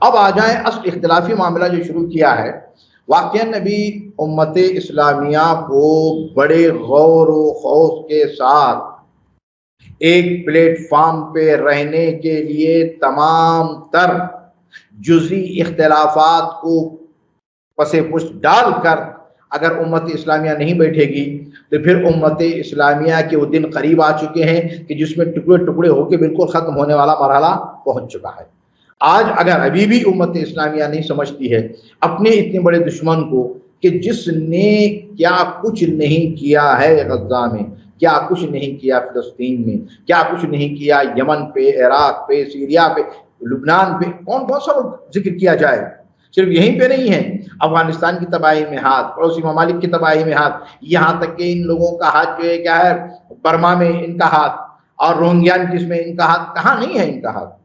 اب آ جائیں اصل اختلافی معاملہ جو شروع کیا ہے، واقعاً نبی امت اسلامیہ کو بڑے غور و خوف کے ساتھ ایک پلیٹ فارم پہ رہنے کے لیے تمام تر جزئی اختلافات کو پس پشت ڈال کر اگر امت اسلامیہ نہیں بیٹھے گی تو پھر امت اسلامیہ کے وہ دن قریب آ چکے ہیں کہ جس میں ٹکڑے ٹکڑے ہو کے بالکل ختم ہونے والا مرحلہ پہنچ چکا ہے۔ آج اگر ابھی بھی امت اسلامیہ نہیں سمجھتی ہے اپنے اتنے بڑے دشمن کو کہ جس نے کیا کچھ نہیں کیا ہے غزہ میں، کیا کچھ نہیں کیا فلسطین میں، کیا کچھ نہیں کیا یمن پہ، عراق پہ، سیریا پہ، لبنان پہ، کون کون سا ذکر کیا جائے، صرف یہیں پہ نہیں ہے، افغانستان کی تباہی میں ہاتھ، پڑوسی ممالک کی تباہی میں ہاتھ، یہاں تک کہ ان لوگوں کا ہاتھ جو ہے کیا ہے، برما میں ان کا ہاتھ، اور روہنگیان جس میں ان کا ہاتھ، کہاں نہیں ہے ان کا ہاتھ؟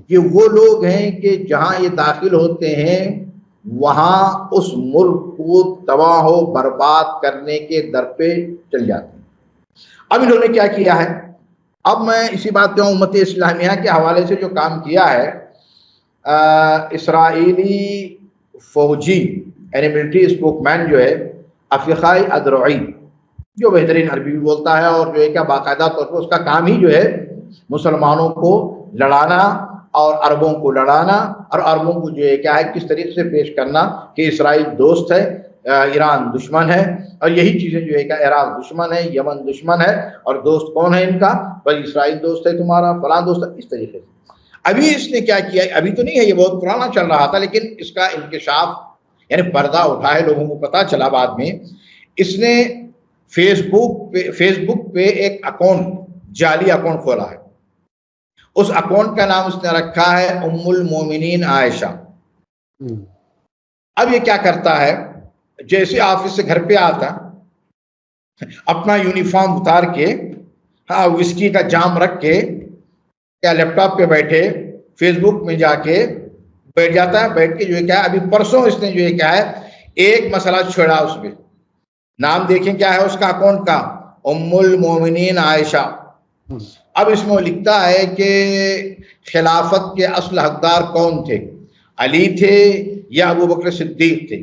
یہ وہ لوگ ہیں کہ جہاں یہ داخل ہوتے ہیں وہاں اس ملک کو تباہ و برباد کرنے کے در پہ چل جاتے ہیں۔ اب انہوں نے کیا کیا ہے، اب میں اسی بات پہ امت اسلامیہ کے حوالے سے جو کام کیا ہے، اسرائیلی فوجی یعنی ملٹری اسپوک مین جو ہے افیخائی ادرعی، جو بہترین عربی بھی بولتا ہے اور جو ہے کیا باقاعدہ طور پر اس کا کام ہی جو ہے مسلمانوں کو لڑانا اور عربوں کو لڑانا، اور عربوں کو جو ہے کیا ہے کس طریقے سے پیش کرنا کہ اسرائیل دوست ہے، ایران دشمن ہے، اور یہی چیزیں جو ہے کہ عراق دشمن ہے، یمن دشمن ہے، اور دوست کون ہے ان کا؟ بھائی اسرائیل دوست ہے تمہارا، فلاں دوست ہے، اس طریقے سے۔ ابھی اس نے کیا کیا، ابھی تو نہیں ہے، یہ بہت پرانا چل رہا تھا، لیکن اس کا انکشاف یعنی پردہ اٹھا ہے، لوگوں کو پتا چلا بعد میں۔ اس نے فیس بک پہ ایک اکاؤنٹ، جعلی اکاؤنٹ کھولا ہے، اس اکاؤنٹ کا نام اس نے رکھا ہے ام المومنین عائشہ۔ اب یہ کیا کرتا ہے، جیسے آفس سے گھر پہ آتا اپنا یونیفارم اتار کے، ہاں وسکی کا جام رکھ کے، کیا لیپ ٹاپ پہ بیٹھے فیس بک میں جا کے بیٹھ جاتا ہے، بیٹھ کے جو ہے کیا ہے، ابھی پرسوں اس نے جو ہے کیا ہے ایک مسئلہ چھوڑا، اس میں نام دیکھیں کیا ہے اس کا اکاؤنٹ کا، ام المومنین عائشہ۔ اب اس میں وہ لکھتا ہے کہ خلافت کے اصل حقدار کون تھے، علی تھے یا ابو بکر صدیق تھے،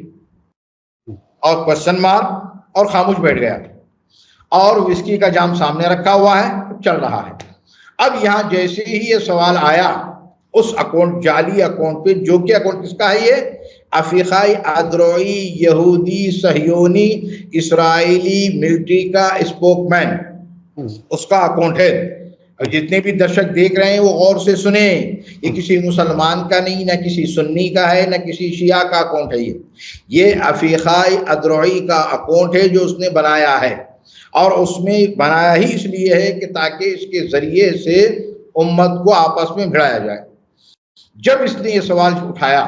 اور کوشچن مارک، اور خاموش بیٹھ گیا، اور وسکی کا جام سامنے رکھا ہوا ہے، چل رہا ہے۔ اب یہاں جیسے ہی یہ سوال آیا اس اکاؤنٹ، جعلی اکاؤنٹ پہ، جو کہ اکاؤنٹ کس کا ہے، یہ افیخائی ادرعی یہودی صہیونی اسرائیلی ملٹری کا اسپوک مین، اس کا اکاؤنٹ ہے۔ اور جتنے بھی درشک دیکھ رہے ہیں وہ غور سے سنیں، یہ کسی مسلمان کا نہیں، نہ کسی سنی کا ہے، نہ کسی شیعہ کا اکاؤنٹ ہے، یہ افیخائی ادرعی کا اکاؤنٹ ہے جو اس نے بنایا ہے، اور اس میں بنایا ہی اس لیے ہے کہ تاکہ اس کے ذریعے سے امت کو آپس میں بھڑایا جائے۔ جب اس نے یہ سوال اٹھایا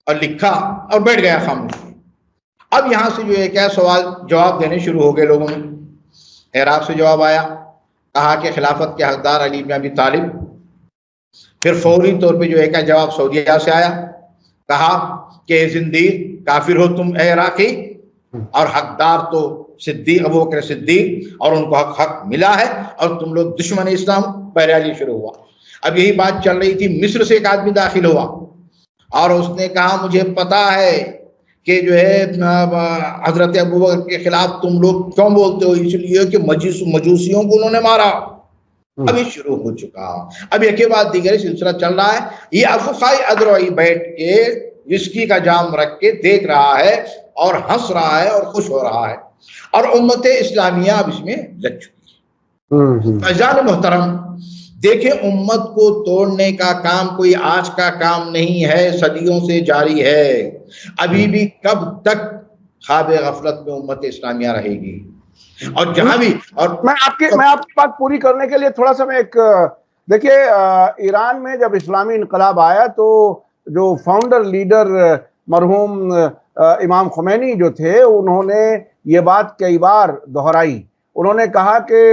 اور لکھا اور بیٹھ گیا خاموش، اب یہاں سے جو ہے کیا سوال جواب دینے شروع ہو گئے لوگوں نے۔ عراق سے جواب آیا، کہا کہ خلافت کے حقدار علی بن ابی طالب۔ پھر فوری طور پہ جو ہے کیا جواب سعودیہ سے آیا، کہا کہ زندیق کافر ہو تم اے عراقی، اور حقدار تو صدیق ابو بکر صدیق، اور ان کو حق ملا ہے، اور تم لوگ دشمن اسلام۔ بہرحال شروع ہوا۔ اب یہی بات چل رہی تھی، مصر سے ایک آدمی داخل ہوا اور اس نے کہا مجھے پتا ہے کہ جو ہے حضرت ابوبکر کے خلاف تم لوگ کیوں بولتے ہو، اس لیے کہ مجوسیوں کو انہوں نے مارا۔ اب یہ شروع ہو چکا، اب ایک کے بعد دیگر سلسلہ چل رہا ہے۔ یہ افیخائی ادرعی بیٹھ کے وسکی کا جام رکھ کے دیکھ رہا ہے اور ہنس رہا ہے اور خوش ہو رہا ہے، اور امت اسلامیہ اب اس میں لگ چکی ہے۔ فیضان محترم، دیکھیں امت کو توڑنے کا کام کوئی آج کا کام نہیں ہے، صدیوں سے جاری ہے۔ ابھی بھی کب تک خواب غفلت میں امت اسلامیہ رہے گی؟ اور جہاں بھی، اور میں آپ کی بات پوری کرنے کے لیے تھوڑا سا میں ایک دیکھیے، ایران میں جب اسلامی انقلاب آیا تو جو فاؤنڈر لیڈر مرحوم امام خمینی جو تھے، انہوں نے یہ بات کئی بار دہرائی۔ انہوں نے کہا کہ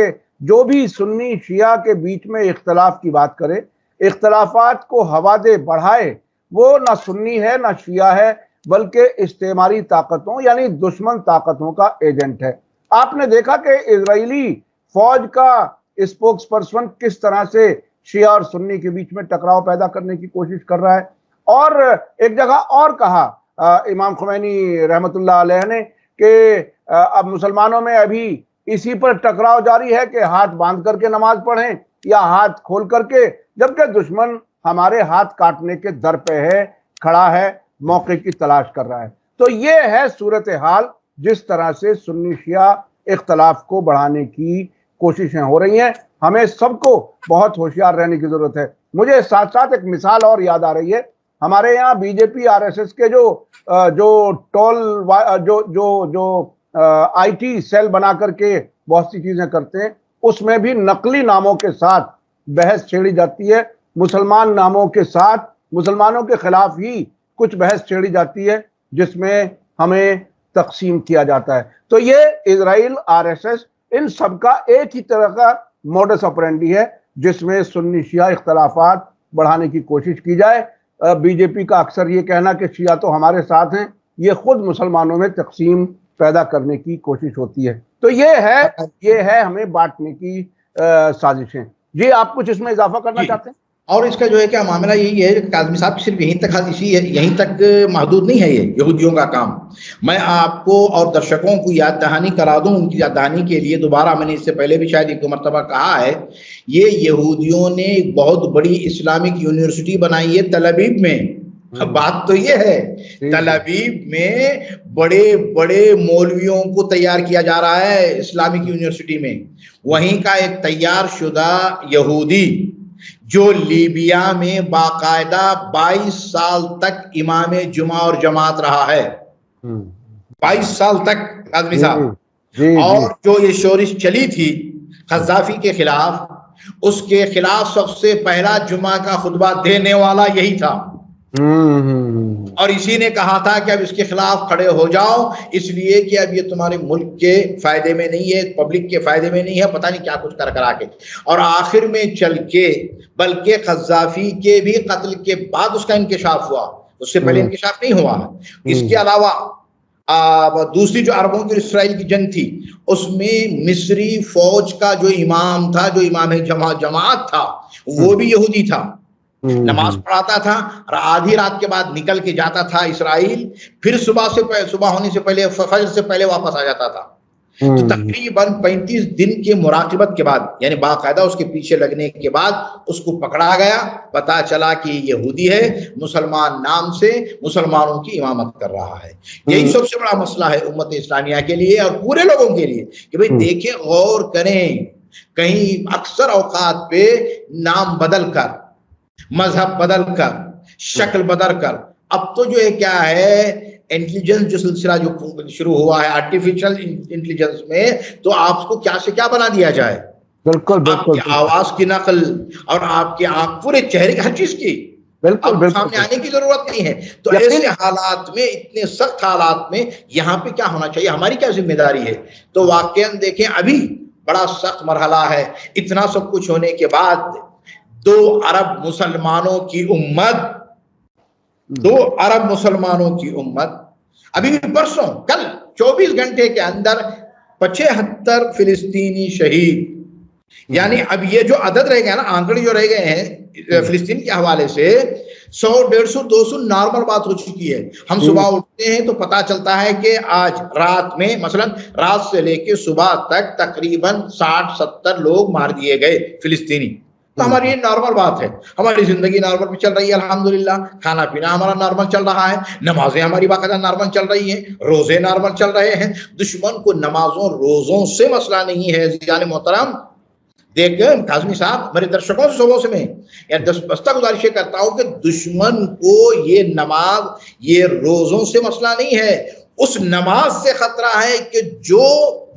جو بھی سنی شیعہ کے بیچ میں اختلاف کی بات کرے، اختلافات کو ہوا دے بڑھائے، وہ نہ سنی ہے نہ شیعہ ہے، بلکہ استعماری طاقتوں یعنی دشمن طاقتوں کا ایجنٹ ہے۔ آپ نے دیکھا کہ اسرائیلی فوج کا اسپوکس پرسن کس طرح سے شیعہ اور سنی کے بیچ میں ٹکراؤ پیدا کرنے کی کوشش کر رہا ہے۔ اور ایک جگہ اور کہا امام خمینی رحمت اللہ علیہ نے کہ اب مسلمانوں میں ابھی اسی پر ٹکراؤ جاری ہے کہ ہاتھ باندھ کر کے نماز پڑھیں یا ہاتھ کھول کر کے، جبکہ دشمن ہمارے ہاتھ کاٹنے کے در پہ ہے، کھڑا ہے، موقع کی تلاش کر رہا ہے۔ تو یہ ہے صورتحال جس طرح سے سنی شیعہ اختلاف کو بڑھانے کی کوششیں ہو رہی ہیں۔ ہمیں سب کو بہت ہوشیار رہنے کی ضرورت ہے۔ مجھے ساتھ ساتھ ایک مثال اور یاد آ رہی ہے، ہمارے یہاں B J P R S S کے جو ٹول جو آئی ٹی سیل بنا کر کے بہت سی چیزیں کرتے ہیں، اس میں بھی نقلی ناموں کے ساتھ بحث چھیڑی جاتی ہے، مسلمان ناموں کے ساتھ مسلمانوں کے خلاف ہی کچھ بحث چھیڑی جاتی ہے جس میں ہمیں تقسیم کیا جاتا ہے۔ تو یہ اسرائیل، آر ایس ایس، ان سب کا ایک ہی طرح کا موڈس آپرینڈی ہے جس میں سنی شیعہ اختلافات بڑھانے کی کوشش کی جائے۔ بی جے پی کا اکثر یہ کہنا کہ شیعہ تو ہمارے ساتھ ہیں، یہ خود مسلمانوں میں تقسیم پیدا کرنے کی کوشش ہوتی ہے۔ تو یہ ہے ہمیں بانٹنے کی سازشیں۔ جی آپ کچھ اس میں اضافہ کرنا چاہتے ہیں؟ اور اس کا جو ہے کہ معاملہ یہی ہے کہ کاظمی صاحب صرف یہیں تک محدود نہیں ہے یہ یہودیوں کا کام۔ میں آپ کو اور درشکوں کو یاد دہانی کرا دوں، ان کی یاد دہانی کے لیے دوبارہ، میں نے اس سے پہلے بھی شاید ایک دو مرتبہ کہا ہے، یہ یہودیوں نے ایک بہت بڑی اسلامک یونیورسٹی بنائی ہے تل ابیب میں۔ بات تو یہ ہے تل ابیب میں بڑے بڑے مولویوں کو تیار کیا جا رہا ہے اسلامک یونیورسٹی میں۔ وہیں کا ایک تیار شدہ یہودی جو لیبیا میں باقاعدہ 22 سال تک امام جمعہ اور جماعت رہا ہے، 22 سال تک کاظمی صاحب، اور جو یہ شورش چلی تھی قذافی کے خلاف، اس کے خلاف سب سے پہلا جمعہ کا خطبہ دینے والا یہی تھا، اور اسی نے کہا تھا کہ اب اس کے خلاف کھڑے ہو جاؤ، اس لیے کہ اب یہ تمہارے ملک کے فائدے میں نہیں ہے، پبلک کے فائدے میں نہیں ہے، پتہ نہیں کیا کچھ کرا کے، اور آخر میں چل کے بلکہ قذافی کے بھی قتل کے بعد اس کا انکشاف ہوا، اس سے پہلے انکشاف نہیں ہوا۔ اس کے علاوہ دوسری جو عربوں کی اسرائیل کی جنگ تھی، اس میں مصری فوج کا جو امام تھا، جو امام جماعت تھا، وہ بھی یہودی تھا، نماز پڑھاتا تھا، آدھی رات کے بعد نکل کے جاتا تھا اسرائیل، پھر صبح ہونے سے پہلے، فجر سے پہلے واپس آ جاتا تھا۔ تو تقریباً 35 دن کے مراقبت کے بعد، یعنی باقاعدہ اس کے پیچھے لگنے کے بعد اس کو پکڑا گیا، پتا چلا کہ یہ یہودی ہے، مسلمان نام سے مسلمانوں کی امامت کر رہا ہے۔ یہی سب سے بڑا مسئلہ ہے امت اسلامیہ کے لیے اور پورے لوگوں کے لیے کہ بھئی دیکھیں، غور کریں، کہیں اکثر اوقات پہ نام بدل کر، مذہب بدل کر، شکل بدل کر، اب تو جو ہے کیا ہے، انٹیلیجنس جو سلسلہ جو شروع ہوا ہے آرٹیفیشل انٹیلیجنس میں، تو آپ کو کیا سے کیا بنا دیا جائے، بالکل آپ کی آواز کی نقل اور آپ کے آنکھ، پورے چہرے کی، ہر چیز کی سامنے آنے کی ضرورت نہیں ہے۔ تو ایسے حالات میں، اتنے سخت حالات میں، یہاں پہ کیا ہونا چاہیے، ہماری کیا ذمہ داری ہے؟ تو واقعاً دیکھیں ابھی بڑا سخت مرحلہ ہے، اتنا سب کچھ ہونے کے بعد 2 ارب مسلمانوں کی امت، 2 ارب مسلمانوں کی امت، ابھی پرسوں کل 24 گھنٹے کے اندر 75 فلسطینی شہید، یعنی اب یہ جو عدد رہ گئے نا، آنکڑے جو رہ گئے ہیں فلسطین کے حوالے سے، 100 150 200 نارمل بات ہو چکی ہے۔ ہم صبح اٹھتے ہیں تو پتا چلتا ہے کہ آج رات میں، مثلا رات سے لے کے صبح تک تقریباً 60-70 لوگ مار دیے گئے فلسطینی۔ تو ہماری یہ نارمل بات ہے، ہماری زندگی نارمل بھی چل رہی ہے الحمدللہ، کھانا پینا ہمارا نارمل چل رہا ہے، نمازیں ہماری باقاعدہ نارمل چل رہی ہیں، روزے نارمل چل رہے ہیں۔ دشمن کو نمازوں روزوں سے مسئلہ نہیں ہے عزیزان محترم۔ دیکھیں کاظمی صاحب، میرے درشکوں سے صبح سے میں دستہ گزارش کرتا ہوں کہ دشمن کو یہ نماز، یہ روزوں سے مسئلہ نہیں ہے، اس نماز سے خطرہ ہے کہ جو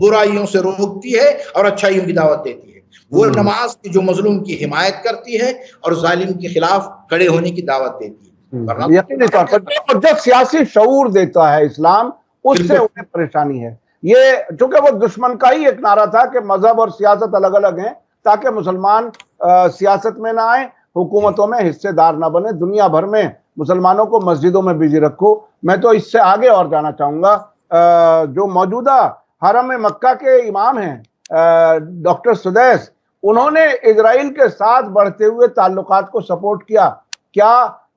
برائیوں سے روکتی ہے اور اچھائیوں کی دعوت دیتی ہے، وہ نماز کی جو مظلوم کی حمایت کرتی ہے اور ظالم کے خلاف کھڑے ہونے کی دعوت دیتی ہے۔ یقینی طور پر جو سیاسی شعور دیتا ہے اسلام، اس سے انہیں پریشانی ہے۔ یہ چونکہ وہ دشمن کا ہی ایک نعرہ تھا کہ مذہب اور سیاست الگ الگ ہیں، تاکہ مسلمان سیاست میں نہ آئیں، حکومتوں میں حصے دار نہ بنے، دنیا بھر میں مسلمانوں کو مسجدوں میں بزی رکھو۔ میں تو اس سے آگے اور جانا چاہوں گا، جو موجودہ حرم مکہ کے امام ہیں ڈاکٹر سدیس، انہوں نے اسرائیل کے ساتھ بڑھتے ہوئے تعلقات کو سپورٹ کیا۔ کیا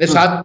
7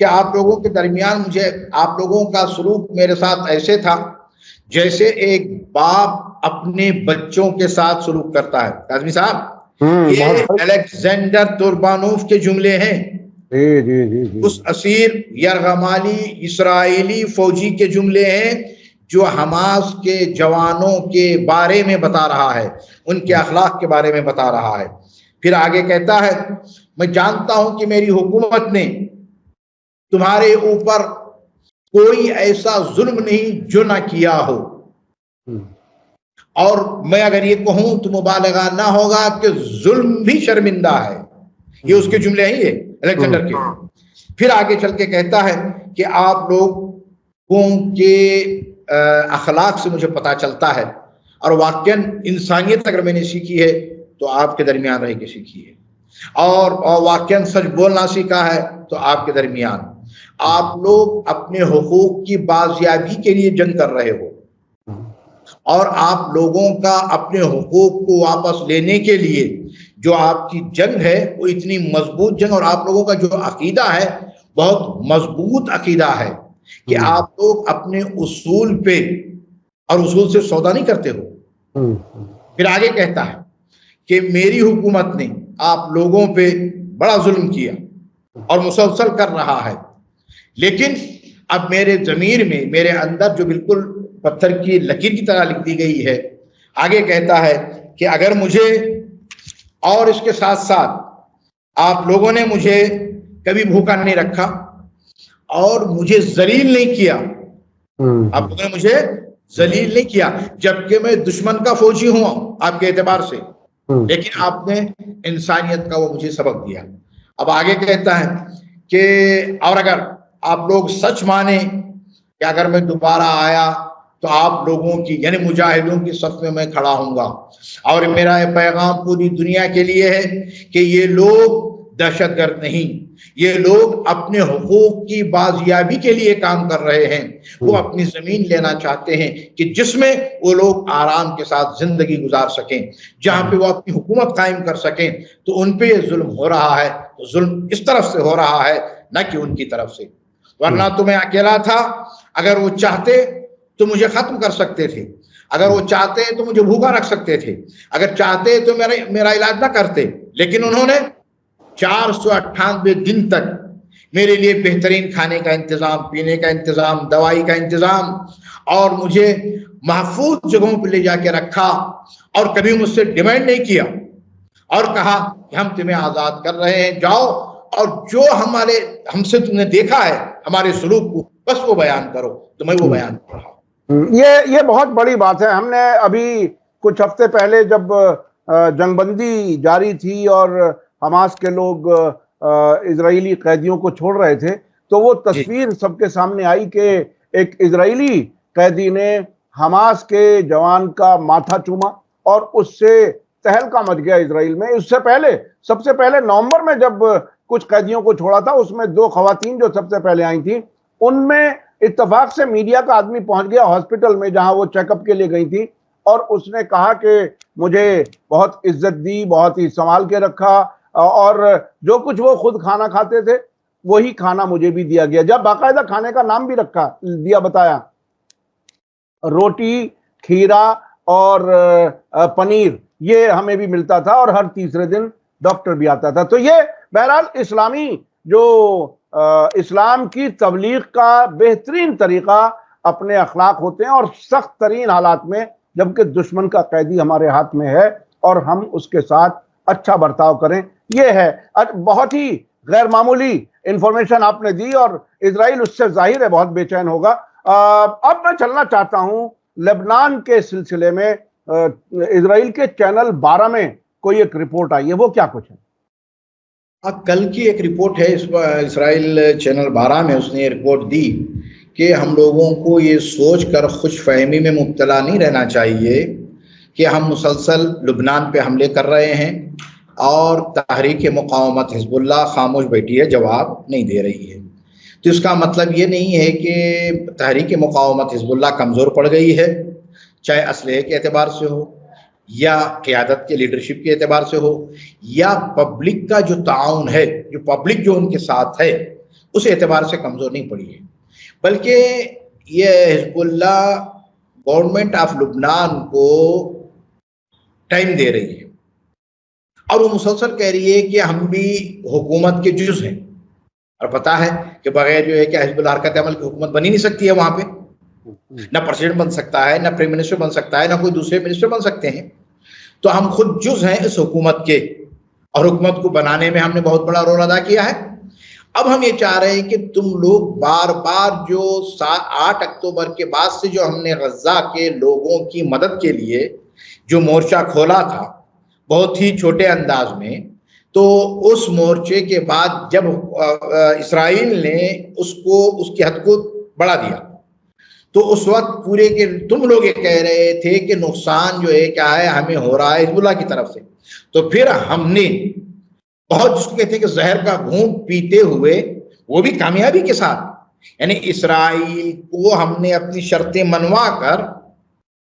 کہ آپ لوگوں کے درمیان مجھے آپ لوگوں کا سلوک میرے ساتھ ایسے تھا جیسے ایک باپ اپنے بچوں کے ساتھ سلوک کرتا ہے۔ کاظمی صاحب، یہ الیگزینڈر توربانوف کے جملے ہیں، اس اسیر یرغمالی اسرائیلی فوجی کے جملے ہیں جو حماس کے جوانوں کے بارے میں بتا رہا ہے، ان کے اخلاق کے بارے میں بتا رہا ہے۔ پھر آگے کہتا ہے، میں جانتا ہوں کہ میری حکومت نے تمہارے اوپر کوئی ایسا ظلم نہیں جو نہ کیا ہو، اور میں اگر یہ کہوں تو مبالغہ نہ ہوگا کہ ظلم بھی شرمندہ ہے۔ یہ اس کے جملے ہیں، یہ الیگزینڈر کے۔ پھر آگے چل کے کہتا ہے کہ آپ لوگوں کے اخلاق سے مجھے پتا چلتا ہے، اور واقعاً انسانیت اگر میں نے سیکھی ہے تو آپ کے درمیان رہ کے سیکھی ہے، اور واقعاً سچ بولنا سیکھا ہے تو آپ کے درمیان۔ آپ لوگ اپنے حقوق کی بازیابی کے لیے جنگ کر رہے ہو، اور آپ لوگوں کا اپنے حقوق کو واپس لینے کے لیے جو آپ کی جنگ ہے وہ اتنی مضبوط جنگ، اور آپ لوگوں کا جو عقیدہ ہے بہت مضبوط عقیدہ ہے کہ آپ لوگ اپنے اصول پہ اور اصول سے سودا نہیں کرتے ہو۔ پھر آگے کہتا ہے کہ میری حکومت نے آپ لوگوں پہ بڑا ظلم کیا اور مسلسل کر رہا ہے، لیکن اب میرے ضمیر میں، میرے اندر جو بالکل پتھر کی لکیر کی طرح لکھ دی گئی ہے، آگے کہتا ہے کہ اگر مجھے اور اس کے ساتھ ساتھ آپ لوگوں نے مجھے کبھی بھوکا نہیں رکھا اور مجھے ذلیل نہیں کیا، آپ لوگوں نے مجھے ذلیل نہیں کیا جبکہ میں دشمن کا فوجی ہوں آپ کے اعتبار سے، لیکن آپ نے انسانیت کا وہ مجھے سبق دیا۔ اب آگے کہتا ہے کہ اور اگر آپ لوگ سچ مانیں کہ اگر میں دوبارہ آیا تو آپ لوگوں کی یعنی مجاہدوں کی صف میں میں کھڑا ہوں گا، اور میرا یہ پیغام پوری دنیا کے لیے ہے کہ یہ لوگ دہشت گرد نہیں، یہ لوگ اپنے حقوق کی بازیابی کے لیے کام کر رہے ہیں، وہ اپنی زمین لینا چاہتے ہیں کہ جس میں وہ لوگ آرام کے ساتھ زندگی گزار سکیں، جہاں پہ وہ اپنی حکومت قائم کر سکیں۔ تو ان پہ یہ ظلم ہو رہا ہے، تو ظلم اس طرف سے ہو رہا ہے نہ کہ ان کی طرف سے، ورنہ تو میں اکیلا تھا، اگر وہ چاہتے تو مجھے ختم کر سکتے تھے، اگر وہ چاہتے تو مجھے بھوکا رکھ سکتے تھے، اگر چاہتے تو میرا علاج نہ کرتے، لیکن انہوں نے 498 دن تک میرے لیے بہترین کھانے کا انتظام، پینے کا انتظام، دوائی کا انتظام، اور مجھے محفوظ جگہوں پہ لے جا کے رکھا، اور کبھی مجھ سے ڈیمانڈ نہیں کیا، اور کہا کہ ہم تمہیں آزاد کر رہے ہیں، جاؤ اور جو ہم سے تم نے دیکھا ہے ہمارے سلوک کو بس وہ بیان کرو، تو میں وہ بیان کر رہا ہوں۔ یہ بہت بڑی بات ہے۔ ہم نے ابھی کچھ ہفتے پہلے جب جنگ بندی جاری تھی اور حماس کے لوگ اسرائیلی قیدیوں کو چھوڑ رہے تھے تو وہ تصویر سب کے سامنے آئی کہ ایک اسرائیلی قیدی نے حماس کے جوان کا ماتھا چوما اور اس سے تہلکہ مچ گیا اسرائیل میں۔ اس سے پہلے سب سے پہلے نومبر میں جب کچھ قیدیوں کو چھوڑا تھا اس میں 2 خواتین جو سب سے پہلے آئی تھیں ان میں اتفاق سے میڈیا کا آدمی پہنچ گیا ہاسپٹل میں جہاں وہ چیک اپ کے لیے گئی تھی، اور اس نے کہا کہ مجھے بہت عزت دی، بہت ہی سنبھال کے رکھا، اور جو کچھ وہ خود کھانا کھاتے تھے وہی کھانا مجھے بھی دیا گیا، جب باقاعدہ کھانے کا نام بھی رکھا دیا، بتایا روٹی، کھیرا اور پنیر یہ ہمیں بھی ملتا تھا، اور ہر تیسرے دن ڈاکٹر بھی آتا تھا۔ تو یہ بہرحال اسلام کی تبلیغ کا بہترین طریقہ اپنے اخلاق ہوتے ہیں، اور سخت ترین حالات میں جبکہ دشمن کا قیدی ہمارے ہاتھ میں ہے اور ہم اس کے ساتھ اچھا برتاؤ کریں، یہ ہے۔ بہت ہی غیر معمولی انفارمیشن آپ نے دی، اور اسرائیل اس سے ظاہر ہے بہت بے چین ہوگا۔ اب میں چلنا چاہتا ہوں لبنان کے سلسلے میں۔ اسرائیل کے چینل 12 میں کوئی ایک رپورٹ آئی ہے، وہ کیا کچھ ہے؟ کل کی ایک رپورٹ ہے اسرائیل چینل 12 میں، اس نے یہ رپورٹ دی کہ ہم لوگوں کو یہ سوچ کر خوش فہمی میں مبتلا نہیں رہنا چاہیے کہ ہم مسلسل لبنان پہ حملے کر رہے ہیں اور تحریک مقاومت حزب اللہ خاموش بیٹھی ہے، جواب نہیں دے رہی ہے۔ تو اس کا مطلب یہ نہیں ہے کہ تحریک مقاومت حزب اللہ کمزور پڑ گئی ہے، چاہے اسلحے کے اعتبار سے ہو یا قیادت کے لیڈرشپ کے اعتبار سے ہو، یا پبلک کا جو تعاون ہے، جو پبلک جو ان کے ساتھ ہے اس اعتبار سے کمزور نہیں پڑی ہے، بلکہ یہ حزب اللہ گورنمنٹ آف لبنان کو ٹائم دے رہی ہے، اور وہ مسلسل کہہ رہی ہے کہ ہم بھی حکومت کے جز ہیں، اور پتا ہے کہ بغیر جو ہے کہ حزب اللہ حرکت عمل کی حکومت بن ہی نہیں سکتی ہے، وہاں پہ نہ پریزیڈنٹ بن سکتا ہے، نہ پرائم منسٹر بن سکتا ہے، نہ کوئی دوسرے منسٹر بن سکتے ہیں، تو ہم خود جز ہیں اس حکومت کے، اور حکومت کو بنانے میں ہم نے بہت بڑا رول ادا کیا ہے۔ اب ہم یہ چاہ رہے ہیں کہ تم لوگ بار بار جو 8 اکتوبر کے بعد سے جو ہم نے غزہ کے لوگوں کی مدد کے لیے جو مورچہ کھولا تھا بہت ہی چھوٹے انداز میں، تو اس مورچے کے بعد جب اسرائیل نے اس کی حد کو بڑھا دیا، تو اس وقت پورے کے تم لوگ یہ کہہ رہے تھے کہ نقصان جو ہے کیا ہے ہمیں ہو رہا ہے حزب اللہ کی طرف سے، تو پھر ہم نے بہت جس کو کہتے ہیں کہ زہر کا گھونٹ پیتے ہوئے، وہ بھی کامیابی کے ساتھ، یعنی اسرائیل کو ہم نے اپنی شرطیں منوا کر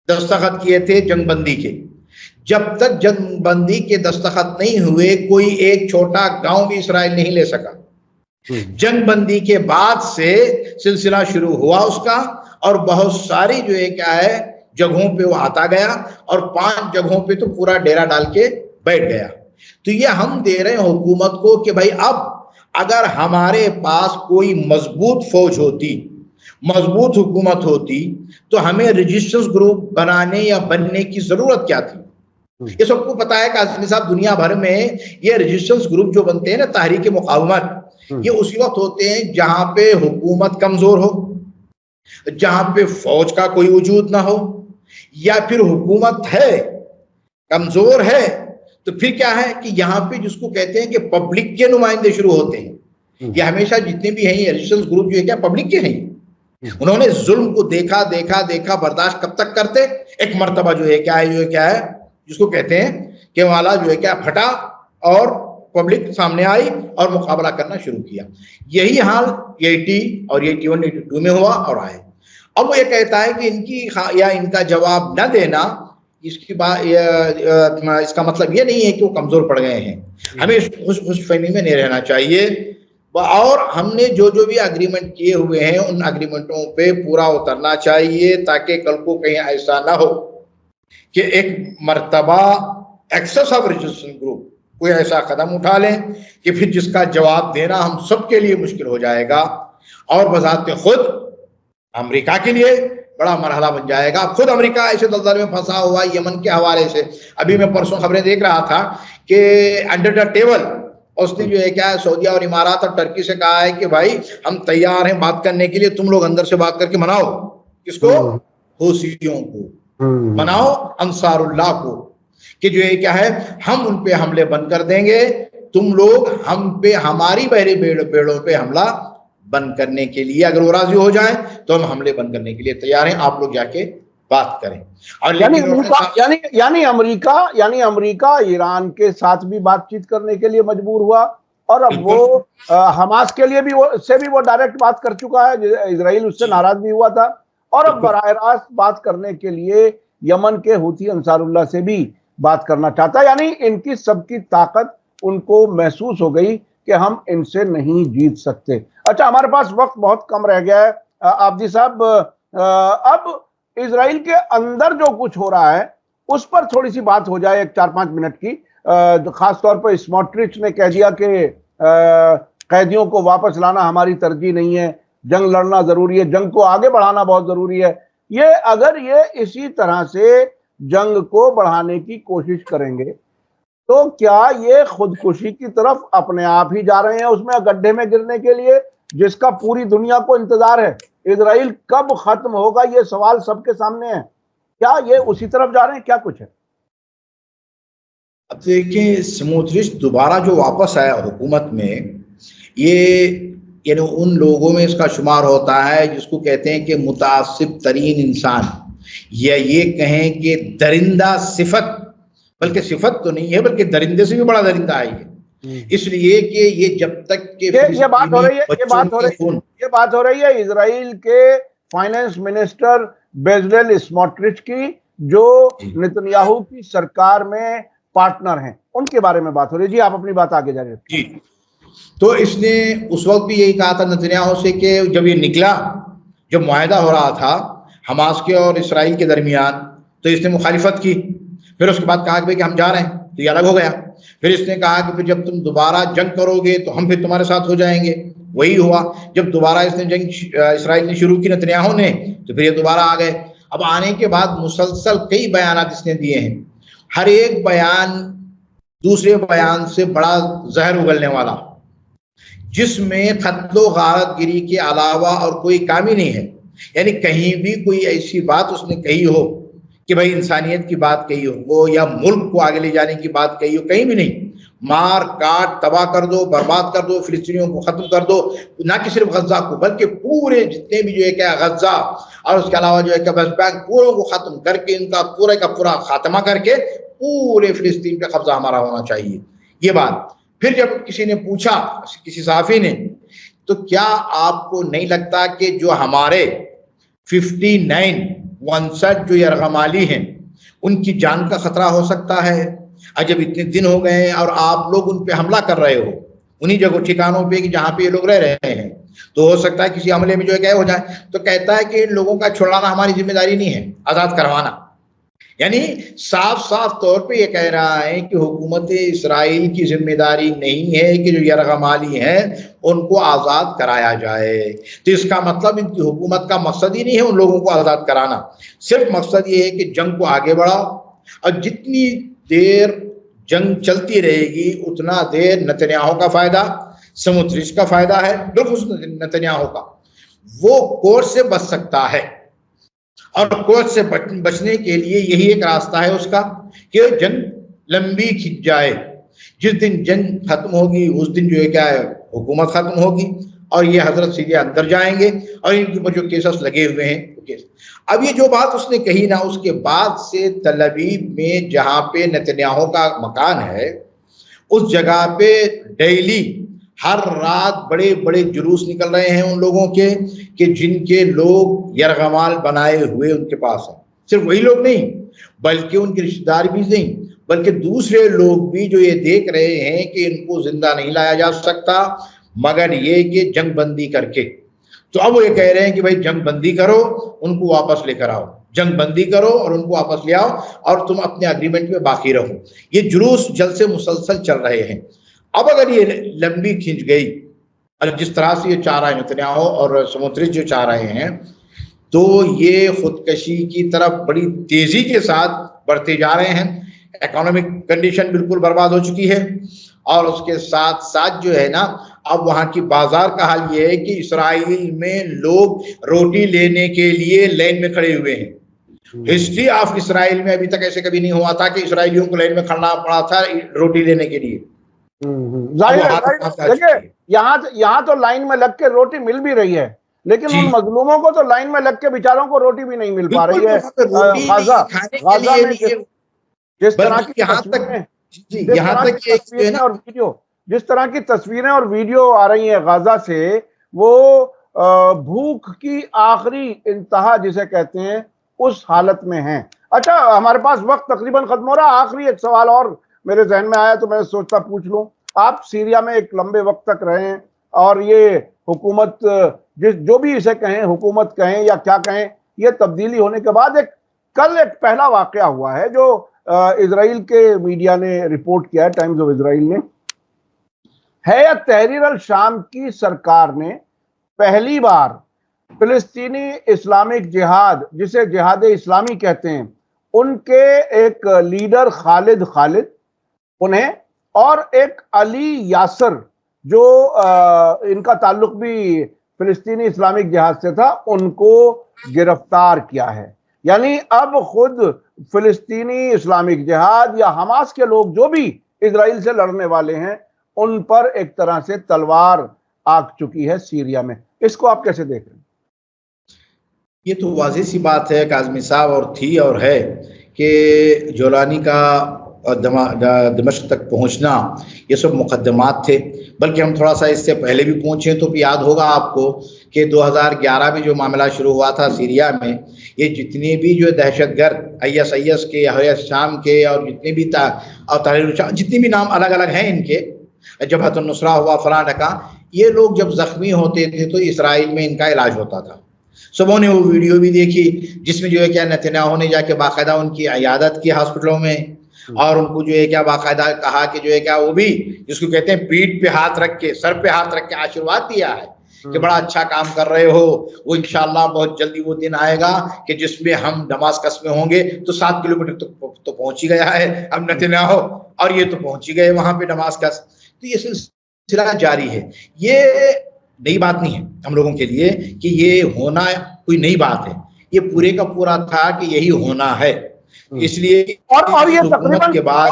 دستخط کیے تھے جنگ بندی کے۔ جب تک جنگ بندی کے دستخط نہیں ہوئے کوئی ایک چھوٹا گاؤں بھی اسرائیل نہیں لے سکا۔ جنگ بندی کے بعد سے سلسلہ شروع ہوا اس کا، اور بہت ساری جو ہے کیا ہے جگہوں پہ وہ آتا گیا، اور 5 جگہوں پہ تو پورا ڈیرا ڈال کے بیٹھ گیا۔ تو یہ ہم دے رہے ہیں حکومت کو کہ بھائی اب اگر ہمارے پاس کوئی مضبوط فوج ہوتی، مضبوط حکومت ہوتی، تو ہمیں رجسٹرز گروپ بنانے یا بننے کی ضرورت کیا تھی؟ یہ سب کو پتا ہے کہ کاظمی صاحب دنیا بھر میں یہ رجسٹرز گروپ جو بنتے ہیں نا تحریک مقاومت، یہ اسی وقت ہوتے ہیں جہاں پہ حکومت کمزور ہو، جہاں پہ فوج کا کوئی وجود نہ ہو، یا پھر حکومت ہے کمزور ہے تو پھر کیا ہے کہ یہاں پہ جس کو کہتے ہیں کہ پبلک کے نمائندے شروع ہوتے ہیں۔ یہ ہمیشہ جتنے بھی ہیں یہ رجسٹرز گروپ جو ہے کیا پبلک کے ہیں، انہوں نے ظلم کو دیکھا دیکھا دیکھا، برداشت کب تک کرتے، ایک مرتبہ جو ہے کیا ہے جس کو کہتے ہیں کہ والا جو ہے کیا پھٹا اور پبلک سامنے آئی اور مقابلہ کرنا شروع کیا۔ یہی حال 80 اور 81 82 میں ہوا اور آئے۔ اب وہ یہ کہتا ہے کہ ان کی یا ان کا جواب نہ دینا اس کا مطلب یہ نہیں ہے کہ وہ کمزور پڑ گئے ہیں، ہمیں خوش فہمی میں نہیں رہنا چاہیے، اور ہم نے جو بھی اگریمنٹ کیے ہوئے ہیں ان اگریمنٹوں پہ پورا اترنا چاہیے، تاکہ کل کو کہیں ایسا نہ ہو کہ ایک مرتبہ ایکسس آف رجسٹریشن گروپ کوئی ایسا قدم اٹھا لیں کہ پھر جس کا جواب دینا ہم سب کے لیے مشکل ہو جائے گا، اور بذات خود امریکہ کے لیے بڑا مرحلہ بن جائے گا۔ خود امریکہ ایسے دلدل میں پھنسا ہوا یمن کے حوالے سے، ابھی میں پرسوں خبریں دیکھ رہا تھا کہ انڈر دا ٹیبل اس نے جو ہے کیا ہے سعودیہ اور امارات اور ترکی سے کہا ہے کہ بھائی ہم تیار ہیں بات کرنے کے لیے، تم لوگ اندر سے بات کر کے مناؤ، کس کو؟ حوثیوں کو مناؤ، انصار اللہ کو، کہ جو ہے کیا ہے ہم ان پہ حملے بند کر دیں گے، تم لوگ ہم پہ ہماری بحری بیڑوں پہ حملہ بند کرنے کے لیے اگر وہ راضی ہو جائیں تو ہم حملے بند کرنے کے لیے تیار ہیں، آپ لوگ جا کے بات کریں۔ اور یعنی امریکہ ایران کے ساتھ بھی بات چیت کرنے کے لیے مجبور ہوا، اور اب وہ حماس کے لیے بھی وہ ڈائریکٹ بات کر چکا ہے، اسرائیل اس سے ناراض بھی ہوا تھا، اور اب براہ راست بات کرنے کے لیے یمن کے حوثی انصار اللہ سے بھی بات کرنا چاہتا ہے۔ یعنی ان کی سب کی طاقت ان کو محسوس ہو گئی کہ ہم ان سے نہیں جیت سکتے۔ اچھا، ہمارے پاس وقت بہت کم رہ گیا ہے عابدی صاحب، اب اسرائیل کے اندر جو کچھ ہو رہا ہے اس پر تھوڑی سی بات ہو جائے، 4-5 منٹ کی، خاص طور پر اسموٹرچ نے کہہ دیا کہ قیدیوں کو واپس لانا ہماری ترجیح نہیں ہے، جنگ لڑنا ضروری ہے، جنگ کو آگے بڑھانا بہت ضروری ہے۔ اگر یہ اسی طرح سے جنگ کو بڑھانے کی کوشش کریں گے تو کیا یہ خودکشی کی طرف اپنے آپ ہی جا رہے ہیں، اس میں گڈھے میں گرنے کے لیے، جس کا پوری دنیا کو انتظار ہے؟ اسرائیل کب ختم ہوگا یہ سوال سب کے سامنے ہے، کیا یہ اسی طرف جا رہے ہیں، کیا کچھ ہے؟ اب دیکھیں سموترچ دوبارہ جو واپس آیا حکومت میں، یہ یعنی ان لوگوں میں اس کا شمار ہوتا ہے جس کو کہتے ہیں کہ متعصب ترین انسان، یا یہ کہیں کہ درندہ صفت، بلکہ صفت تو نہیں ہے بلکہ درندے سے بھی بڑا درندہ ہے یہ، اس لیے کہ یہ جب تک کہ یہ بات ہو رہی ہے اسرائیل کے فائنانس منسٹر بیزلیل اسموٹرچ کی، جو نتنیاہو کی سرکار میں پارٹنر ہیں، ان کے بارے میں بات ہو رہی ہے۔ جی آپ اپنی بات آگے جاری رکھیں۔ جی تو اس نے اس وقت بھی یہی کہا تھا نتنیاہو سے کہ جب یہ نکلا، جب معاہدہ ہو رہا تھا حماس کے اور اسرائیل کے درمیان، تو اس نے مخالفت کی. پھر اس کے بعد کہا کہ بھئی کہ ہم جا رہے ہیں، تو یہ الگ ہو گیا. پھر اس نے کہا کہ پھر جب تم دوبارہ جنگ کرو گے تو ہم پھر تمہارے ساتھ ہو جائیں گے. وہی ہوا، جب دوبارہ اس نے جنگ اسرائیل نے شروع کی نتنیاہو نے، تو پھر یہ دوبارہ آ گئے. اب آنے کے بعد مسلسل کئی بیانات اس نے دیے ہیں، ہر ایک بیان دوسرے بیان سے بڑا زہر اگلنے والا، جس میں قتل و غارت گری کے علاوہ اور کوئی کام ہی نہیں ہے. یعنی کہیں بھی کوئی ایسی بات اس نے کہی ہو کہ بھائی انسانیت کی بات کہی ہو یا ملک کو آگے لے جانے کی بات کہی ہو، کہیں بھی نہیں. مار کاٹ تباہ کر دو، برباد کر دو، فلسطینیوں کو ختم کر دو، نہ کہ صرف غزہ کو بلکہ پورے جتنے بھی جو ہے کہ غزہ اور اس کے علاوہ جو ہے کہ ویسٹ بینک پوروں کو ختم کر کے ان کا پورے کا پورا خاتمہ کر کے پورے فلسطین پہ قبضہ ہمارا ہونا چاہیے، یہ بات. پھر جب کسی نے پوچھا، کسی صحافی نے، تو کیا آپ کو نہیں لگتا کہ جو ہمارے 59 جو یرغمالی ہیں ان کی جان کا خطرہ ہو سکتا ہے؟ جب اتنے دن ہو گئے ہیں اور آپ لوگ ان پہ حملہ کر رہے ہو انہی جگہ ٹھکانوں پہ کہ جہاں پہ یہ لوگ رہ رہے ہیں، تو ہو سکتا ہے کسی حملے میں جو ہے کہ ہو جائے. تو کہتا ہے کہ ان لوگوں کا چھڑانا ہماری ذمہ داری نہیں ہے، آزاد کروانا. یعنی صاف صاف طور پہ یہ کہہ رہا ہے کہ حکومت اسرائیل کی ذمہ داری نہیں ہے کہ جو یرغمالی ہیں ان کو آزاد کرایا جائے. تو اس کا مطلب ان کی حکومت کا مقصد ہی نہیں ہے ان لوگوں کو آزاد کرانا، صرف مقصد یہ ہے کہ جنگ کو آگے بڑھاؤ، اور جتنی دیر جنگ چلتی رہے گی اتنا دیر نتنیاہو کا فائدہ، سموترچ کا فائدہ ہے، بالخصوص نتنیاہو کا. وہ کورس سے بچ سکتا ہے، اور کورس سے بچنے کے لیے یہی ایک راستہ ہے اس کا کہ جنگ لمبی کھنچ جائے. جس دن جنگ ختم ہوگی اس دن جو ہے کیا ہے حکومت ختم ہوگی، اور یہ حضرت سیدھے اندر جائیں گے اور ان کے جو کیسز لگے ہوئے ہیں. اب یہ جو بات اس نے کہی نا، اس کے بعد سے تل ابیب میں جہاں پہ نتنیاہو کا مکان ہے اس جگہ پہ ڈیلی ہر رات بڑے بڑے جلوس نکل رہے ہیں ان لوگوں کے کہ جن کے لوگ یرغمال بنائے ہوئے ان کے پاس ہیں. صرف وہی لوگ نہیں بلکہ ان کے رشتہ دار بھی نہیں، بلکہ دوسرے لوگ بھی جو یہ دیکھ رہے ہیں کہ ان کو زندہ نہیں لایا جا سکتا مگر یہ کہ جنگ بندی کر کے. تو اب وہ یہ کہہ رہے ہیں کہ بھائی جنگ بندی کرو، ان کو واپس لے کر آؤ، جنگ بندی کرو اور ان کو واپس لے آؤ اور تم اپنے اگریمنٹ میں باقی رہو. یہ جلوس جلسے مسلسل چل رہے ہیں. اب اگر یہ لمبی کھنچ گئی اور جس طرح سے یہ چاہ رہا ہے نتنیاہو اور سموترچ جو چاہ رہے ہیں، تو یہ خودکشی کی طرف بڑی تیزی کے ساتھ بڑھتے جا رہے ہیں. اکانومک کنڈیشن بالکل برباد ہو چکی ہے، اور اس کے ساتھ ساتھ جو ہے نا اب وہاں کی بازار کا حال یہ ہے کہ اسرائیل میں لوگ روٹی لینے کے لیے لائن میں کھڑے ہوئے ہیں. ہسٹری آف اسرائیل میں ابھی تک ایسے کبھی نہیں ہوا تھا کہ اسرائیلیوں کو لائن میں کھڑنا پڑا تھا روٹی لینے کے لیے. یہاں تو لائن میں لگ کے روٹی مل بھی رہی ہے، لیکن ان مظلوموں کو تو لائن میں لگ کے بیچاروں کو روٹی بھی نہیں مل پا رہی ہے. غزہ میں جس طرح کی تصویریں اور ویڈیو آ رہی ہیں غزہ سے، وہ بھوک کی آخری انتہا جسے کہتے ہیں اس حالت میں ہیں. اچھا ہمارے پاس وقت تقریباً ختم ہو رہا. آخری ایک سوال اور میرے ذہن میں آیا تو میں سوچتا پوچھ لوں. آپ سیریا میں ایک لمبے وقت تک رہے ہیں اور یہ حکومت جو بھی اسے کہیں، حکومت کہیں یا کیا کہیں، یہ تبدیلی ہونے کے بعد کل ایک پہلا واقعہ ہوا ہے جو اسرائیل کے میڈیا نے رپورٹ کیا ہے، ٹائمز آف اسرائیل نے. ہیئت تحریر الشام کی سرکار نے پہلی بار فلسطینی اسلامک جہاد، جسے جہاد اسلامی کہتے ہیں، ان کے ایک لیڈر خالد انہیں اور ایک علی یاسر جو ان کا تعلق بھی فلسطینی اسلامک جہاد سے تھا، ان کو گرفتار کیا ہے. یعنی اب خود فلسطینی اسلامک جہاد یا حماس کے لوگ جو بھی اسرائیل سے لڑنے والے ہیں ان پر ایک طرح سے تلوار آگ چکی ہے سیریا میں. اس کو آپ کیسے دیکھ رہے ہیں؟ یہ تو واضح سی بات ہے کاظمی صاحب، اور تھی اور ہے کہ جولانی کا دمشق تک پہنچنا یہ سب مقدمات تھے. بلکہ ہم تھوڑا سا اس سے پہلے بھی پہنچے تو یاد ہوگا آپ کو کہ 2011 میں جو معاملہ شروع ہوا تھا سیریا میں، یہ جتنے بھی جو دہشت گرد IS کے، حریت شام کے، اور جتنے بھی اور تحریر الشام، جتنے بھی نام الگ الگ ہیں ان کے، جبہت النصرہ ہوا، فلاں ڈھکا، یہ لوگ جب زخمی ہوتے تھے تو اسرائیل میں ان کا علاج ہوتا تھا. سبوں نے وہ ویڈیو بھی دیکھی جس میں جو ہے کیا نتنیاہو نے جا کے باقاعدہ ان کی عیادت کی ہاسپٹلوں میں، اور ان کو جو ہے کیا باقاعدہ کہا کہ جو ہے کیا وہ بھی جس کو کہتے ہیں پیٹھ پہ ہاتھ رکھ کے، سر پہ ہاتھ رکھ کے آشیرواد دیا ہے کہ بڑا اچھا کام کر رہے ہو. وہ انشاءاللہ بہت جلدی وہ دن آئے گا کہ جس میں ہم دماسکس میں ہوں گے. تو 7 کلومیٹر تو پہنچ ہی گیا ہے اب نتنیاہو، اور یہ تو پہنچ ہی گئے وہاں پہ دماسکس. تو یہ سلسلہ جاری ہے. یہ نئی بات نہیں ہے ہم لوگوں کے لیے کہ یہ ہونا کوئی نئی بات ہے، یہ پورے کا پورا تھا کہ یہی ہونا ہے. اس لیے اور یہ حکومت کے بعد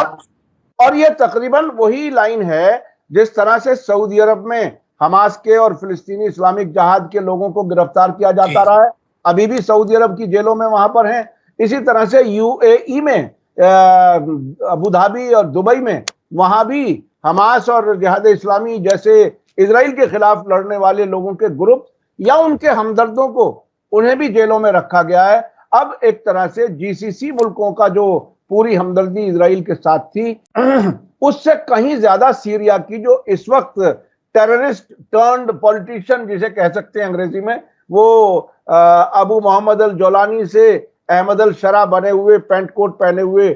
اور یہ تقریباً وہی لائن ہے جس طرح سے سعودی عرب میں حماس کے اور فلسطینی اسلامک جہاد کے لوگوں کو گرفتار کیا جاتا رہا ہے، ابھی بھی سعودی عرب کی جیلوں میں وہاں پر ہیں. اسی طرح سے یو اے ای میں، ابوظہبی اور دبئی میں، وہاں بھی حماس اور جہاد اسلامی جیسے اسرائیل کے خلاف لڑنے والے لوگوں کے گروپ یا ان کے ہمدردوں کو انہیں بھی جیلوں میں رکھا گیا ہے. اب ایک طرح سے جی سی سی ملکوں کا جو پوری ہمدردی اسرائیل کے ساتھ تھی اس سے کہیں زیادہ سیریا کی جو اس وقت ٹیررسٹ ٹرنڈ پولیٹیشین جسے کہہ سکتے ہیں انگریزی میں، وہ ابو محمد الجولانی سے احمد الشرع بنے ہوئے پینٹ کوٹ پہنے ہوئے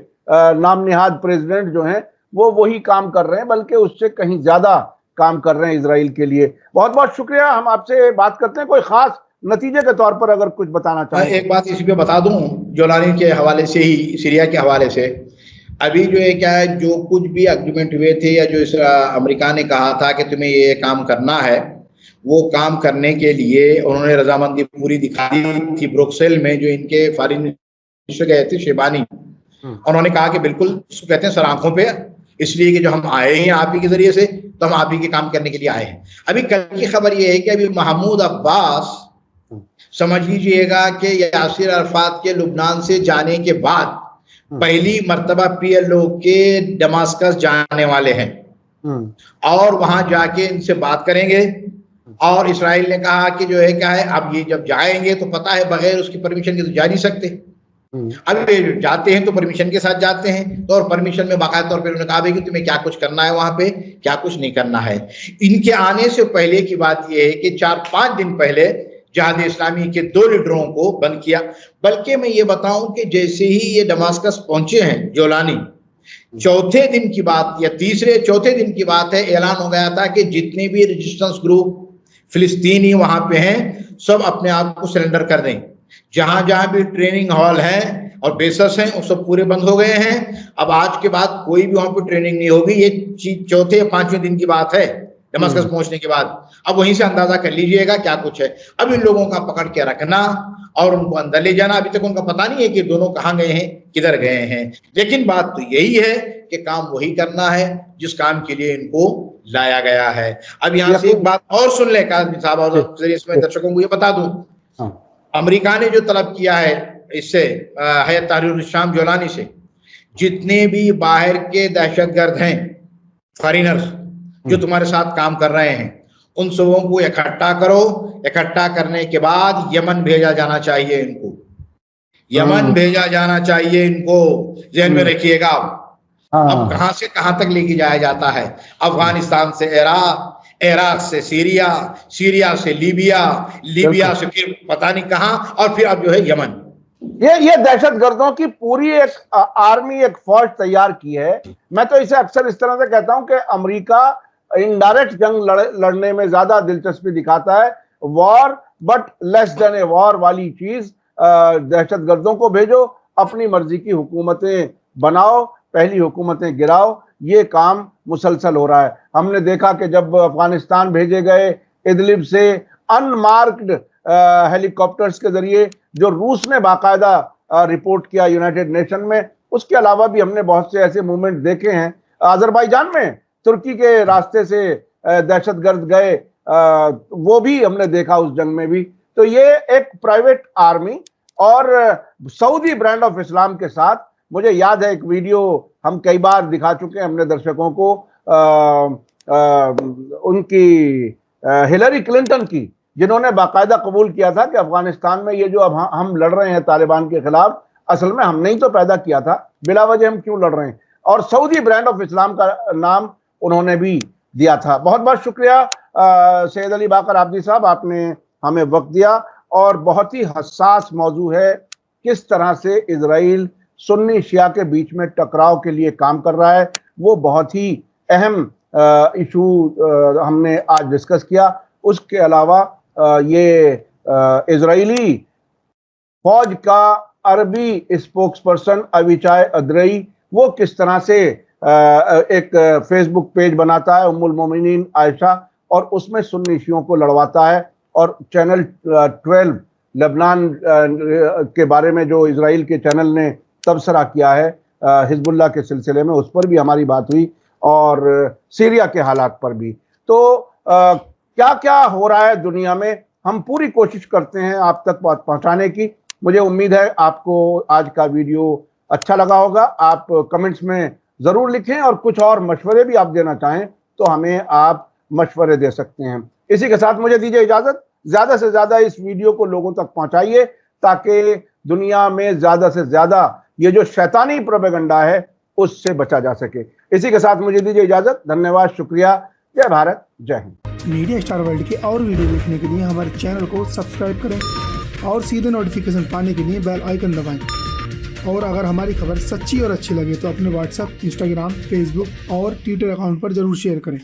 نام نہاد پریزیڈنٹ جو ہیں وہ وہی کام کر رہے ہیں، بلکہ اس سے کہیں زیادہ کام کر رہے ہیں اسرائیل کے لیے. بہت بہت شکریہ. ہم آپ سے بات کرتے ہیں. کوئی خاص نتیجے کے طور پر اگر کچھ بتانا چاہیں؟ ایک بات اسی پہ بتا دوں جولانی کے حوالے سے ہی، سیریا کے حوالے سے. ابھی جو ہے کیا ہے، جو کچھ بھی ایگریمنٹ ہوئے تھے یا جو امریکہ نے کہا تھا کہ تمہیں یہ کام کرنا ہے، وہ کام کرنے کے لیے انہوں نے رضامندی پوری دکھا دی تھی. بروکسل میں جو ان کے فارن منسٹر گئے تھے شیبانی، انہوں نے کہا کہ بالکل اس کو کہتے ہیں سر آنکھوں پہ، اس لیے کہ جو ہم آئے ہیں آپ ہی کے ذریعے سے تو ہم آپ ہی کے کام کرنے کے لیے آئے ہیں. ابھی کل کی خبر یہ ہے کہ ابھی محمود عباس سمجھ لیجئے گا کہ یاسر عرفات کے لبنان سے جانے کے بعد پہلی مرتبہ پی ایل او کے دماسکس جانے والے ہیں، اور وہاں جا کے ان سے بات کریں گے. اور اسرائیل نے کہا کہ جو ہے کیا ہے، اب یہ جب جائیں گے تو پتہ ہے بغیر اس کی پرمیشن کے تو جا نہیں سکتے. اب جاتے ہیں تو پرمیشن کے ساتھ جاتے ہیں، تو اور پرمیشن میں باقاعدہ طور پہ انہوں نے کہا کہ تمہیں کیا کچھ کرنا ہے وہاں پہ، کیا کچھ نہیں کرنا ہے. ان کے آنے سے پہلے کی بات یہ ہے کہ 4-5 دن پہلے جہاد اسلامی کے 2 لیڈروں کو بند کیا. بلکہ میں یہ بتاؤں کہ جیسے ہی یہ دماسکس پہنچے ہیں جولانی، چوتھے دن کی بات یا چوتھے دن کی بات ہے، اعلان ہو گیا تھا کہ جتنے بھی ریزسٹنس گروپ فلسطینی وہاں پہ ہیں سب اپنے آپ کو سرنڈر کر دیں. جہاں جہاں بھی ٹریننگ ہال ہیں اور بیسس ہیں وہ سب پورے بند ہو گئے ہیں. اب آج کے بعد کوئی بھی وہاں پہ ٹریننگ نہیں ہوگی. یہ چوتھے یا 5ویں دن کی بات ہے دماسکس پہنچنے کے بعد. اب وہیں سے اندازہ کر لیجئے گا کیا کچھ ہے. اب ان لوگوں کا پکڑ کے رکھنا اور ان کو اندر لے جانا، ابھی تک ان کا پتہ نہیں ہے کہ دونوں کہاں گئے ہیں، کدھر گئے ہیں. لیکن بات تو یہی ہے کہ کام وہی کرنا ہے جس کام کے لیے ان کو لایا گیا ہے. اب یہاں سے ایک بات اور سن لیں کاظمی صاحب، اور اس میں درشکوں کو یہ بتا دوں، امریکہ نے جو طلب کیا ہے اس سے ہیئت تحریر الشام جولانی سے، جتنے بھی باہر کے دہشت گرد ہیں فارینرز جو تمہارے ساتھ کام کر رہے ہیں، ان سبوں کو اکٹھا کرو. اکٹھا کرنے کے بعد یمن بھیجا جانا چاہیے ان کو، یمن بھیجا جانا چاہیے ان کو. ذہن میں رکھیے گا. اب کہاں سے کہاں تک لے کے جایا جاتا ہے؟ افغانستان سے عراق، عراق سے سیریا، سیریا سے لیبیا، لیبیا سے پھر پتہ نہیں کہاں، اور پھر اب جو ہے یمن. یہ دہشت گردوں کی پوری ایک آرمی، ایک فوج تیار کی ہے. میں تو اسے اکثر اس طرح سے کہتا ہوں کہ امریکہ انڈائریکٹ جنگ لڑنے میں زیادہ دلچسپی دکھاتا ہے. وار بٹ لیس دین اے وار والی چیز. دہشت گردوں کو بھیجو، اپنی مرضی کی حکومتیں بناؤ، پہلی حکومتیں گراؤ. یہ کام مسلسل ہو رہا ہے. ہم نے دیکھا کہ جب افغانستان بھیجے گئے ادلب سے ان مارکڈ ہیلی کاپٹرز کے ذریعے، جو روس نے باقاعدہ رپورٹ کیا یونائٹڈ نیشن میں، اس کے علاوہ بھی ہم نے بہت سے ایسے موومنٹ دیکھے ہیں. آذربائیجان میں ترکی کے راستے سے دہشت گرد گئے، وہ بھی ہم نے دیکھا اس جنگ میں بھی. تو یہ ایک پرائیویٹ آرمی اور سعودی برانڈ آف اسلام کے ساتھ، مجھے یاد ہے ایک ویڈیو ہم کئی بار دکھا چکے ہیں ہم نے درشکوں کو، ان کی ہلری کلنٹن کی، جنہوں نے باقاعدہ قبول کیا تھا کہ افغانستان میں یہ جو اب ہم لڑ رہے ہیں طالبان کے خلاف، اصل میں ہم نے ہی تو پیدا کیا تھا، بلا وجہ ہم کیوں لڑ رہے ہیں. اور سعودی برانڈ آف اسلام کا نام انہوں نے بھی دیا تھا. بہت بہت شکریہ سید علی باقر عابدی صاحب, آپ نے ہمیں وقت دیا, اور بہت ہی حساس موضوع ہے کس طرح سے اسرائیل سنی شیعہ کے بیچ میں ٹکراؤ کے لیے کام کر رہا ہے. وہ بہت ہی اہم ایشو ہم نے آج ڈسکس کیا. اس کے علاوہ یہ اسرائیلی فوج کا عربی اسپوکس پرسن اویچائے ادرئی وہ کس طرح سے ایک فیس بک پیج بناتا ہے ام المومنین عائشہ, اور اس میں سنی شیعوں کو لڑواتا ہے, اور چینل 12 لبنان کے بارے میں جو اسرائیل کے چینل نے تبصرہ کیا ہے حزب اللہ کے سلسلے میں, اس پر بھی ہماری بات ہوئی, اور سیریا کے حالات پر بھی. تو کیا کیا ہو رہا ہے دنیا میں ہم پوری کوشش کرتے ہیں آپ تک پہنچانے کی. مجھے امید ہے آپ کو آج کا ویڈیو اچھا لگا ہوگا. آپ کمنٹس میں ضرور لکھیں, اور کچھ اور مشورے بھی آپ دینا چاہیں تو ہمیں آپ مشورے دے سکتے ہیں. اسی کے ساتھ مجھے دیجیے اجازت. زیادہ سے زیادہ اس ویڈیو کو لوگوں تک پہنچائیے تاکہ دنیا میں زیادہ سے زیادہ یہ جو شیطانی پروپیگنڈا ہے اس سے بچا جا سکے. اسی کے ساتھ مجھے دیجیے اجازت. دھنیواد, شکریہ. جے بھارت, جے ہند. میڈیا اسٹار ورلڈ کے اور ویڈیو دیکھنے کے لیے ہمارے چینل کو سبسکرائب کریں اور سیدھے نوٹیفیکیشن پانے کے لیے بیل آئیکن دبائیں. اور اگر ہماری خبر سچی اور اچھی لگے تو اپنے واٹس ایپ, انسٹاگرام, فیس بک اور ٹویٹر اکاؤنٹ پر ضرور شیئر کریں.